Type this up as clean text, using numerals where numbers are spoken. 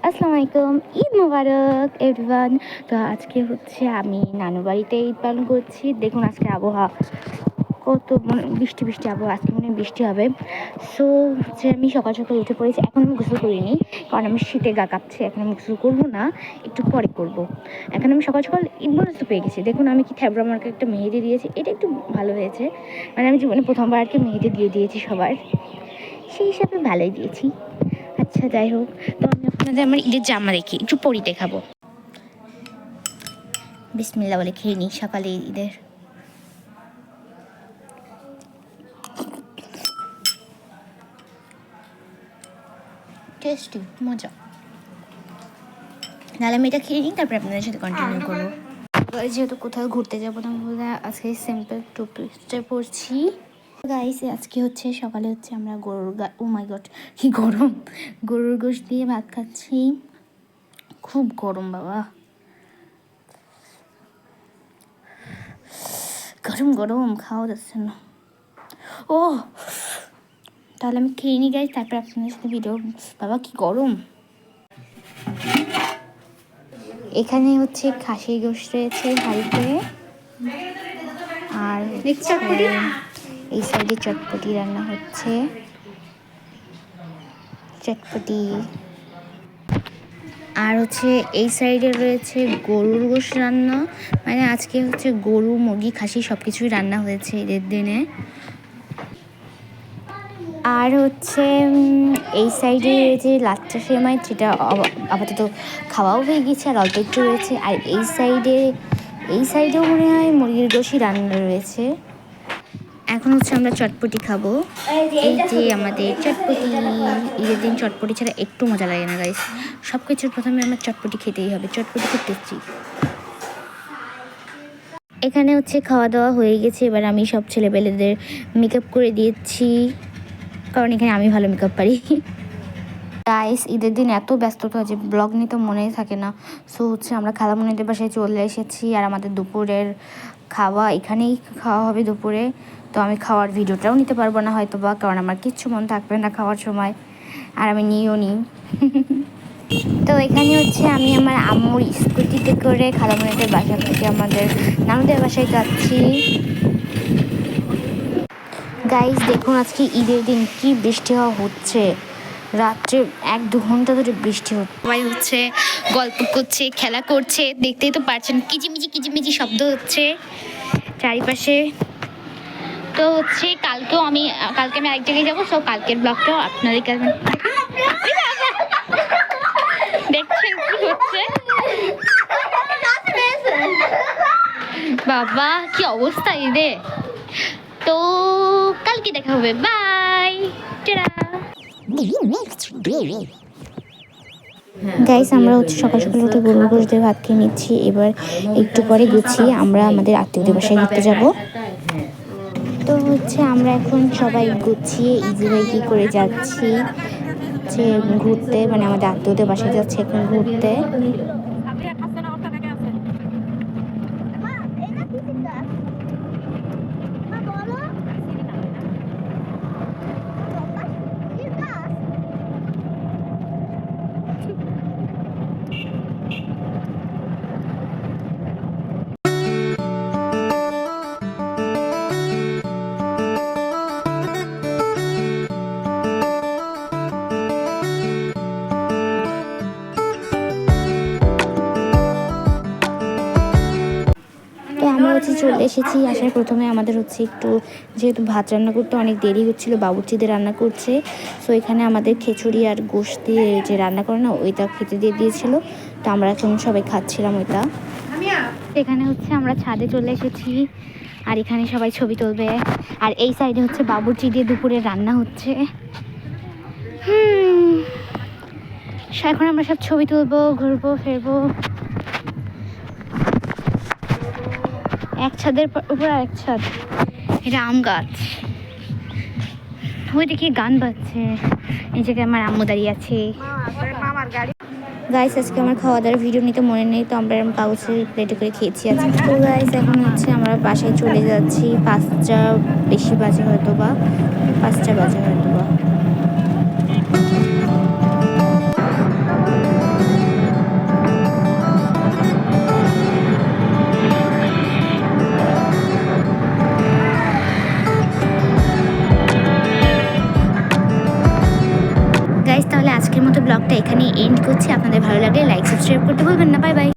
আসসালামু আলাইকুম, ঈদ মোবারক এভরিওয়ান। তো আজকে হচ্ছে আমি নানু বাড়িতে ঈদ পালন করছি। দেখুন আজকে আবহাওয়া কত বৃষ্টি বৃষ্টি আবহাওয়া, আজকে মনে বৃষ্টি হবে। সো হচ্ছে আমি সকাল সকাল উঠে পড়েছি, এখন আমি গোসল করিনি কারণ আমি শীতে গা কাঁপছে। এখন আমি গোসল করবো না, একটু পরে করব। এখন আমি সকাল সকাল ঈদ বোনাস তো পেয়ে গেছি। দেখুন আমি কি থ্যাবরা মার্কে একটা মেহেদি দিয়েছি, এটা একটু ভালো হয়েছে। মানে আমি জীবনে প্রথমবার আর কি মেহেদি দিয়ে দিয়েছি সবার, সেই হিসাবে ভালোই দিয়েছি। আচ্ছা যাই হোক, তো আমি আপনাদের আমার ঈদের জামা দেখি একটু পরি দেখাবো। বিসমিল্লাহ বলে খেয়ে নিই সকালে ঈদের। টেস্টি, মজা। নাহলে আমি এটা খেয়ে নিই, তারপরে আপনাদের সাথে কন্টিনিউ করবো। যেহেতু কোথাও ঘুরতে যাবো না বলে আজকে সিম্পল টু পিসটা পরছি। গাইস আজকে হচ্ছে সকালে হচ্ছে আমরা ও মাই গড কি গরম, গরুর গোশত দিয়ে ভাত খাচ্ছি। খুব গরম বাবা, গরম গরম খাওয়া যাচ্ছে না। ও তাহলে আমি খেয়ে নিই গাইস, তারপর আপনাদের সাথে ভিডিও। বাবা কি গরম। এখানে হচ্ছে খাসির গোশত রয়েছে হাঁড়িতে, আর এই সাইডে চটপটি রান্না হচ্ছে, চটপটি। আর হচ্ছে এই সাইডে রয়েছে গরুর গোশত রান্না, মানে আজকে হচ্ছে গরু মুরগি খাসি সব কিছুই রান্না হয়েছে ঈদের দিনে। আর হচ্ছে এই সাইডে যে লাচ্চা সেমাই, সেটা আপাতত খাওয়াও হয়ে গেছে আর অল্প একটু রয়েছে। আর এই সাইডেও মনে হয় মুরগির গোশই রান্না রয়েছে। এখন হচ্ছে আমরা চটপটি খাবো। এই যে আমাদের চটপটি, ঈদের দিন চটপটি ছাড়া একটু মজা লাগে না গাইস। সব কিছুর প্রথমে আমার চটপটি খেতেই হবে, চটপটি খুব টেস্টি। এখানে হচ্ছে খাওয়া দাওয়া হয়ে গেছে, এবার আমি সব ছেলেপেলেদের মেকআপ করে দিয়েছি, কারণ এখানে আমি ভালো মেকআপ পারি। গাইস ঈদের দিন এত ব্যস্ততা যে ব্লগ নিতে মনেই থাকে না। সো হচ্ছে আমরা খালামণিদের বাসায় চলে এসেছি, আর আমাদের দুপুরের খাওয়া এখানেই খাওয়া হবে দুপুরে। তো আমি খাওয়ার ভিডিওটাও নিতে পারবো না হয়তো বা, কারণ আমার কিচ্ছু মন থাকবে না খাওয়ার সময়, আর আমি নিয়েও নিই। তো এখানে হচ্ছে আমি আমার আম্মুর স্কুটিতে করে খালামণিদের বাসা থেকে আমাদের নানুদের বাসায় যাচ্ছি। গাইস দেখুন আজকে ঈদের দিন কি বৃষ্টি হচ্ছে, রাত্রে 1-2 ঘন্টা ধরে বৃষ্টি হচ্ছে। সবাই হচ্ছে গল্প করছে, খেলা করছে, দেখতেই তো পারছেন কিচিমিচি কিচিমিচি শব্দ হচ্ছে চারিপাশে। তো হচ্ছে কালকে আমি আরেক জায়গায় যাবো, সো কালকের ব্লগটাও আপনাদের কাছে দেখছেন কি হচ্ছে। বাবা কি অবস্থা ঈদে। তো কালকে দেখা হবে, বাই। গাইস আমরা হচ্ছে সকাল সকাল উঠে গরুর গোশত দিয়ে ভাত খেয়ে নিচ্ছি। এবার একটু পরে গুছিয়ে আমরা আমাদের আত্মীয়দের বাসায় ঘুরতে যাব। তো হচ্ছে আমরা এখন সবাই গুছিয়ে ইজিবাই কি করে যাচ্ছি যে ঘুরতে, মানে আমাদের আত্মীয়দের বাসায় যাচ্ছে এখন ঘুরতে। আমরা হচ্ছে চলে এসেছি। আসার প্রথমে আমাদের হচ্ছে একটু, যেহেতু ভাত রান্না করতে অনেক দেরি হচ্ছিলো, বাবুর্চিদের রান্না করছে। সো এখানে আমাদের খিচুড়ি আর গোশত দিয়ে যে রান্না করে না, ওইটা খেতে দিয়ে দিয়েছিল। তো আমরা এখন সবাই খাচ্ছিলাম ওইটা। এখানে হচ্ছে আমরা ছাদে চলে এসেছি, আর এখানে সবাই ছবি তুলবে। আর এই সাইডে হচ্ছে বাবুর্চি দিয়ে দুপুরে রান্না হচ্ছে। এখন আমরা সব ছবি তুলবো, ঘুরবো ফিরবো। এক ছাদের উপর আরেক ছাদ, এটা আম গাছ। ওই দেখি গান বাজছে, এই জায়গায় আমার আম্মু দাঁড়িয়ে আছে। গাইস আজকে আমার খাওয়া দাওয়ার ভিডিও নিতে মনে নেই, তো আমরা কাগজের প্লেটে করে খেয়েছি আজকে। তো গাইস এখন হচ্ছে আমরা বাসায় চলে যাচ্ছি। 5টা বেশি বাজে হয়তো বা, 5টা বাজে হয়তো বা। আজকের মতো ব্লগটা এখানেই এন্ড করছি। আপনাদের ভালো লাগলে লাইক সাবস্ক্রাইব করতে ভুলবেন না। Bye bye.